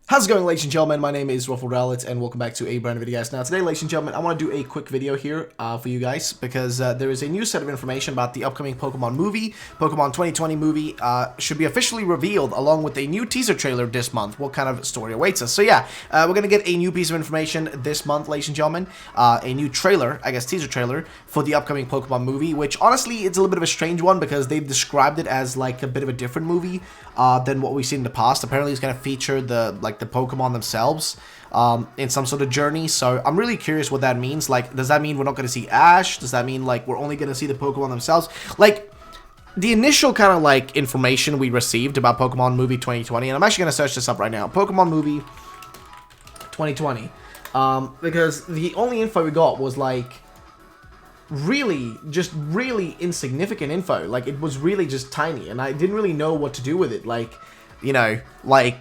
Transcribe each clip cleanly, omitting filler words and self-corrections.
How's it going, ladies and gentlemen? My name is Ruffled Rowlett, and welcome back to a brand new video, guys. Now, today, ladies and gentlemen, I want to do a quick video here for you guys, because there is a new set of information about the upcoming Pokemon movie. Pokemon 2020 movie should be officially revealed, along with a new teaser trailer this month. What kind of story awaits us? So yeah, we're going to get a new piece of information this month, ladies and gentlemen. A new trailer, I guess teaser trailer, for the upcoming Pokemon movie, which, honestly, it's a little bit of a strange one, because they've described it as, like, a bit of a different movie than what we've seen in the past. Apparently, it's going to feature the Pokemon themselves in some sort of journey. So I'm really curious what that means. Like, does that mean we're not going to see Ash? Does that mean, like, we're only going to see the Pokemon themselves? Like, the initial kind of, like, information we received about Pokemon Movie 2020, and I'm actually going to search this up right now. Pokemon Movie 2020. Because the only info we got was, like, really insignificant info. Like, it was really just tiny, and I didn't really know what to do with it. Like, you know, like,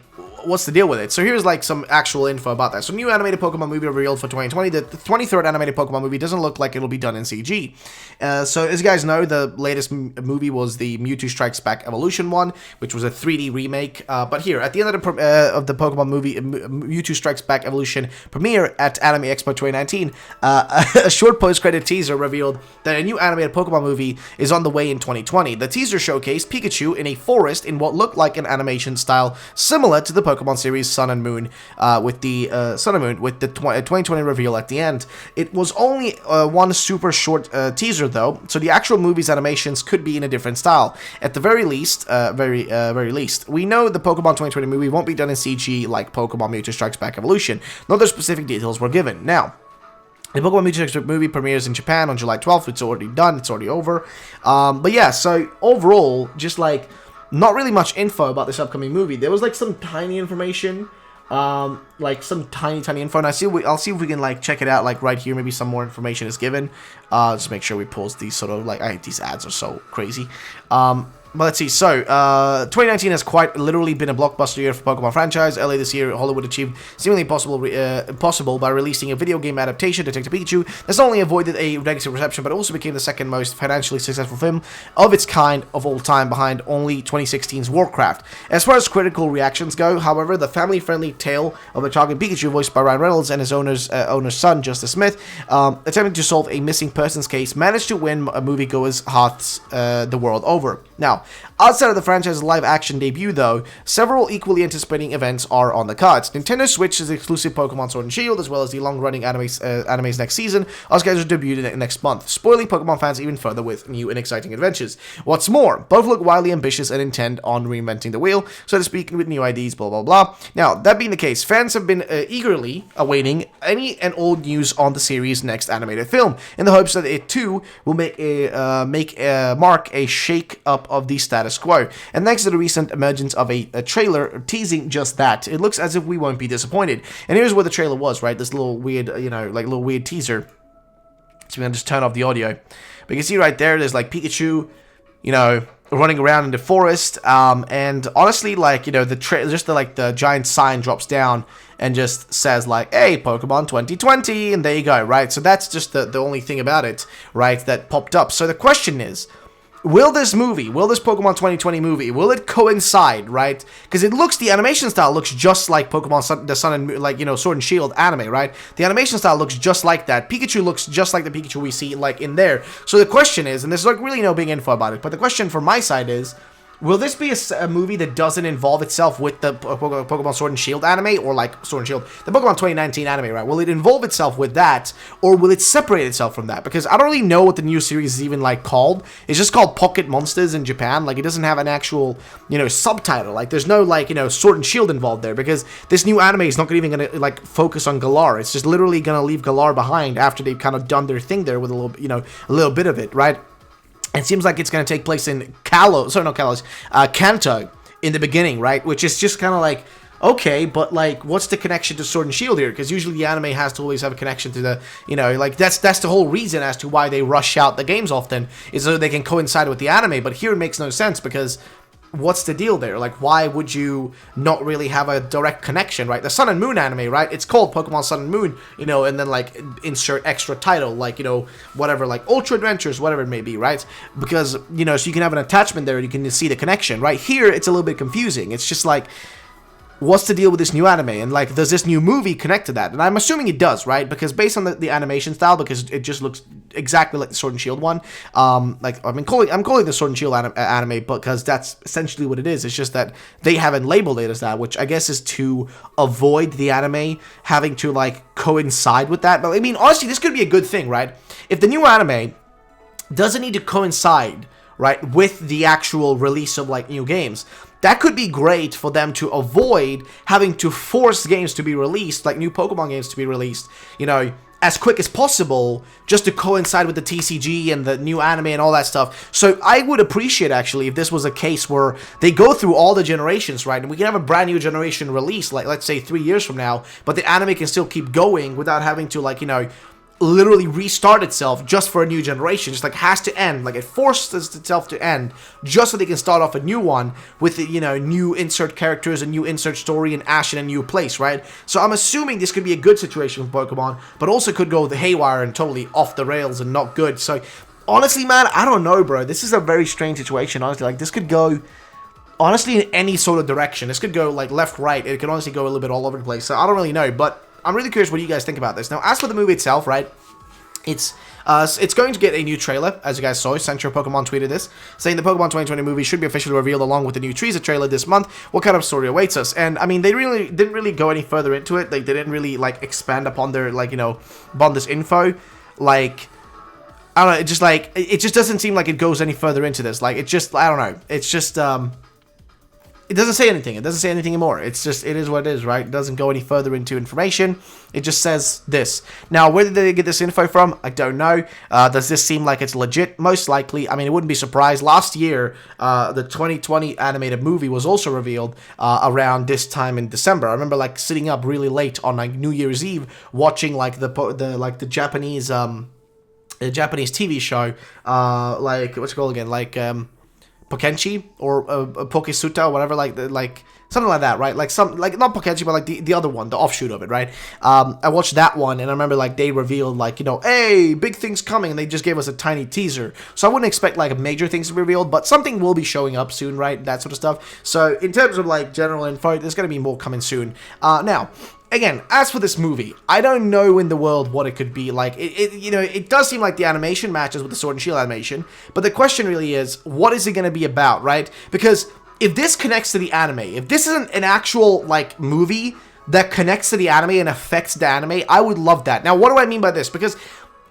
what's the deal with it? So here's, like, some actual info about that. So new animated Pokemon movie revealed for 2020. The 23rd animated Pokemon movie doesn't look like it'll be done in CG. So as you guys know, the latest movie was the Mewtwo Strikes Back Evolution one, which was a 3D remake. But here, at the end of the Pokemon movie, Mewtwo Strikes Back Evolution premiere at Anime Expo 2019, a short post-credit teaser revealed that a new animated Pokemon movie is on the way in 2020. The teaser showcased Pikachu in a forest in what looked like an animation style similar to the Pokemon series Sun and Moon, with the 2020 reveal at the end. It was only one super short teaser, though, so the actual movie's animations could be in a different style. At the very least, very least, we know the Pokemon 2020 movie won't be done in CG like Pokemon Mewtwo Strikes Back Evolution. No other specific details were given. Now, the Pokemon Mewtwo Strikes Back movie premieres in Japan on July 12th. It's already done. It's already over. But yeah, so overall, just like not really much info about this upcoming movie. There was like some tiny information, like some tiny info, and I'll see if we can like check it out like right here. Maybe some more information is given. Just make sure we pause these sort of like these ads are so crazy. But let's see. So, 2019 has quite literally been a blockbuster year for Pokemon franchise. Early this year, Hollywood achieved seemingly impossible by releasing a video game adaptation, Detective Pikachu. This not only avoided a negative reception, but also became the second most financially successful film of its kind of all time, behind only 2016's Warcraft. As far as critical reactions go, however, the family-friendly tale of a talking Pikachu, voiced by Ryan Reynolds, and his owner's son, Justice Smith, attempting to solve a missing persons case, managed to win moviegoers' hearts the world over. Now, outside of the franchise's live-action debut, though, several equally anticipating events are on the cards. Nintendo Switch's exclusive Pokemon Sword and Shield, as well as the long-running anime's next season, are scheduled to debut next month, spoiling Pokemon fans even further with new and exciting adventures. What's more, both look wildly ambitious and intend on reinventing the wheel, so to speak, with new ideas, blah blah blah. Now, that being the case, fans have been eagerly awaiting any and all news on the series' next animated film, in the hopes that it too will mark a shake-up of the status quo. And thanks to the recent emergence of a trailer teasing just that, it looks as if we won't be disappointed. And here's what the trailer was, right? This little weird, little weird teaser. So we're gonna just turn off the audio. But you can see right there, there's like Pikachu, running around in the forest. And honestly, the giant sign drops down and just says like, hey, Pokemon 2020, and there you go, right? So that's just the only thing about it, right, that popped up. So the question is, will this Pokemon 2020 movie, will it coincide, right? Because the animation style looks just like Pokemon the Sun and Moon, Sword and Shield anime, right? The animation style looks just like that. Pikachu looks just like the Pikachu we see, like, in there. So the question is, and there's, like, really no big info about it, but the question from my side is, will this be a movie that doesn't involve itself with the Pokemon Sword and Shield anime, or like Sword and Shield, the Pokemon 2019 anime, right? Will it involve itself with that, or will it separate itself from that? Because I don't really know what the new series is even like called. It's just called Pocket Monsters in Japan. Like, it doesn't have an actual, subtitle. Like, there's no Sword and Shield involved there, because this new anime is not even gonna like focus on Galar. It's just literally gonna leave Galar behind after they've kind of done their thing there with a little bit of it, right? It seems like it's going to take place in Kanto in the beginning, right? Which is just kind of like, okay, but like, what's the connection to Sword and Shield here? Because usually the anime has to always have a connection to the, that's the whole reason as to why they rush out the games often, is so they can coincide with the anime. But here it makes no sense, because what's the deal there? Like, why would you not really have a direct connection, right? The Sun and Moon anime, right? It's called Pokemon Sun and Moon, and then, like, insert extra title, like, whatever, like, Ultra Adventures, whatever it may be, right? Because, so you can have an attachment there and you can see the connection, right? Here, it's a little bit confusing. It's just like, what's the deal with this new anime, and like, does this new movie connect to that? And I'm assuming it does, right? Because based on the animation style, because it just looks exactly like the Sword and Shield one. Like, I'm calling the Sword and Shield anime because that's essentially what it is. It's just that they haven't labeled it as that, which I guess is to avoid the anime having to like coincide with that. But I mean, honestly, this could be a good thing, right? If the new anime doesn't need to coincide, right, with the actual release of like new games, that could be great for them to avoid having to force games to be released, like new Pokemon games to be released, you know, as quick as possible, just to coincide with the TCG and the new anime and all that stuff. So I would appreciate, actually, if this was a case where they go through all the generations, right, and we can have a brand new generation release, like, let's say 3 years from now, but the anime can still keep going without having to, like, you know, literally restart itself just for a new generation. Just like has to end, like it forces itself to end just so they can start off a new one with, you know, new insert characters, a new insert story, and Ash in a new place, right? So I'm assuming this could be a good situation for Pokemon, but also could go the haywire and totally off the rails and not good. So honestly, man, I don't know, bro. This is a very strange situation, honestly. Like, this could go honestly in any sort of direction. This could go like left, right. It could honestly go a little bit all over the place. So I don't really know, but I'm really curious what you guys think about this. Now, as for the movie itself, right, it's going to get a new trailer, as you guys saw. Central Pokemon tweeted this, saying the Pokemon 2020 movie should be officially revealed along with the new teaser trailer this month. What kind of story awaits us? And, I mean, they didn't really go any further into it. Like, they didn't really, like, expand upon their, like, you know, upon this info. Like, I don't know, it just doesn't seem like it goes any further into this. Like, it just, I don't know, it's just, it doesn't say anything. It doesn't say anything anymore. It's just, it is what it is, right? It doesn't go any further into information. It just says this. Now, where did they get this info from? I don't know. Does this seem like it's legit? Most likely. I mean, it wouldn't be surprised. Last year, the 2020 animated movie was also revealed around this time in December. I remember, like, sitting up really late on, like, New Year's Eve, watching, like, the Japanese TV show, like, what's it called again? Like, Pokenchi or Pokesuta or whatever, like something like that, right? Like not Pokenchi, but like the other one, the offshoot of it, right? I watched that one, and I remember like they revealed like, you know, hey, big things coming, and they just gave us a tiny teaser. So I wouldn't expect like major things to be revealed, but something will be showing up soon, right? That sort of stuff. So in terms of like general info, there's gonna be more coming soon. Now, again, as for this movie, I don't know in the world what it could be like. You know, it does seem like the animation matches with the Sword and Shield animation, but the question really is, what is it going to be about, right? Because if this connects to the anime, if this isn't an actual, like, movie that connects to the anime and affects the anime, I would love that. Now, what do I mean by this? Because,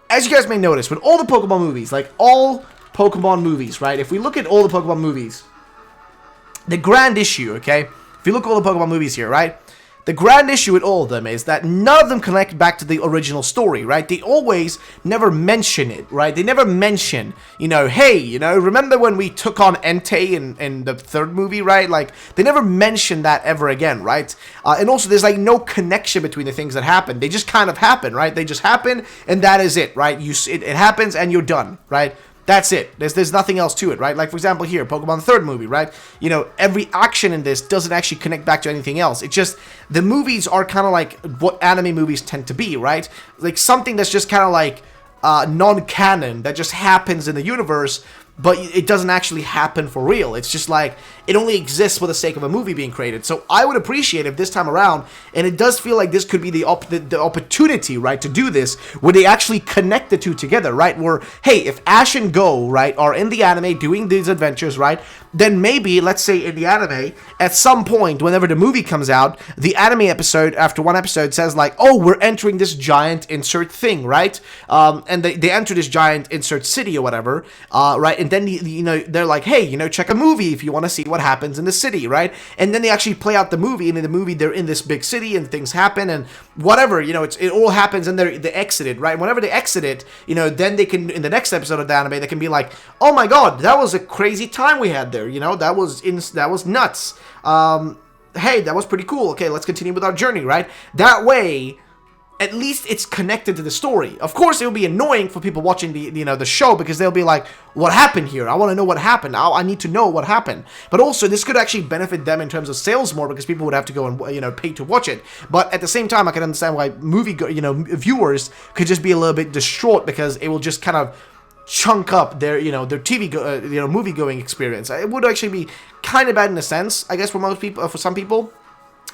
as you guys may notice, with all the Pokemon movies, like, all Pokemon movies, right? If we look at all the Pokemon movies, the grand issue, okay? If you look at all the Pokemon movies here, right? The grand issue with all of them is that none of them connect back to the original story, right? They always never mention it, right? They never mention, you know, hey, you know, remember when we took on Entei in the third movie, right? Like, they never mention that ever again, right? And also, there's, like, no connection between the things that happen. They just kind of happen, right? They just happen, and that is it, right? It happens, and you're done, right? That's it. There's nothing else to it, right? Like, for example, here, Pokemon third movie, right? You know, every action in this doesn't actually connect back to anything else. It's just, the movies are kind of like what anime movies tend to be, right? Like, something that's just kind of like non-canon, that just happens in the universe, but it doesn't actually happen for real. It's just like, it only exists for the sake of a movie being created. So I would appreciate if this time around, and it does feel like this could be the opportunity, right, to do this, where they actually connect the two together, right, where, hey, if Ash and Go, right, are in the anime doing these adventures, right, then maybe, let's say in the anime, at some point, whenever the movie comes out, the anime episode, after one episode, says like, oh, we're entering this giant insert thing, right, and they enter this giant insert city or whatever, right, and then, you know, they're like, hey, you know, check a movie if you want to see what happens in the city, right? And then they actually play out the movie, and in the movie they're in this big city and things happen and whatever, you know, it all happens, and they exit it, right? Whenever they exit it, you know, then they can, in the next episode of the anime, they can be like, oh my god, that was a crazy time we had there, you know, that was nuts. Hey, that was pretty cool. Okay, let's continue with our journey, right? That way, at least it's connected to the story. Of course, it will be annoying for people watching the show, because they'll be like, what happened here? I want to know what happened. I need to know what happened. But also, this could actually benefit them in terms of sales more, because people would have to go and, you know, pay to watch it. But at the same time, I can understand why viewers could just be a little bit distraught, because it will just kind of chunk up their, you know, their movie going experience. It would actually be kind of bad in a sense, I guess, for most people, for some people.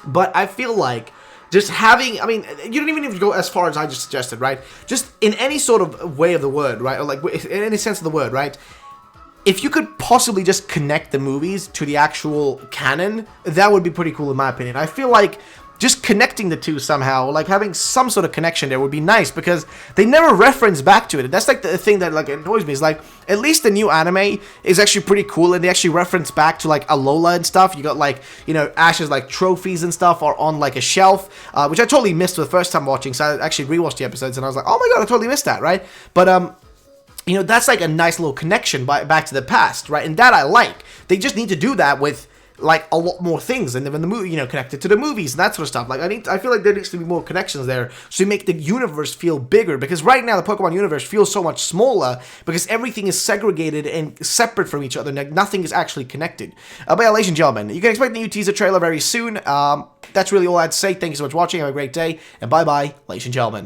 But I feel like just having, I mean, you don't even need to go as far as I just suggested, right? Just in any sort of way of the word, right? Or like in any sense of the word, right? If you could possibly just connect the movies to the actual canon, that would be pretty cool in my opinion. I feel like just connecting the two somehow, like having some sort of connection there would be nice, because they never reference back to it. That's like the thing that like annoys me, is like, at least the new anime is actually pretty cool, and they actually reference back to like Alola and stuff. You got like, you know, Ash's like trophies and stuff are on like a shelf, which I totally missed the first time watching, so I actually rewatched the episodes and I was like, oh my god, I totally missed that, right? But you know, that's like a nice little connection back to the past, right? And that I like. They just need to do that with like a lot more things, and then the movie, you know, connected to the movies and that sort of stuff. Like I feel like there needs to be more connections there, so you make the universe feel bigger. Because right now the Pokemon universe feels so much smaller because everything is segregated and separate from each other. Like nothing is actually connected. But yeah, ladies and gentlemen, you can expect the new teaser trailer very soon. That's really all I had to say. Thank you so much for watching. Have a great day, and bye bye, ladies and gentlemen.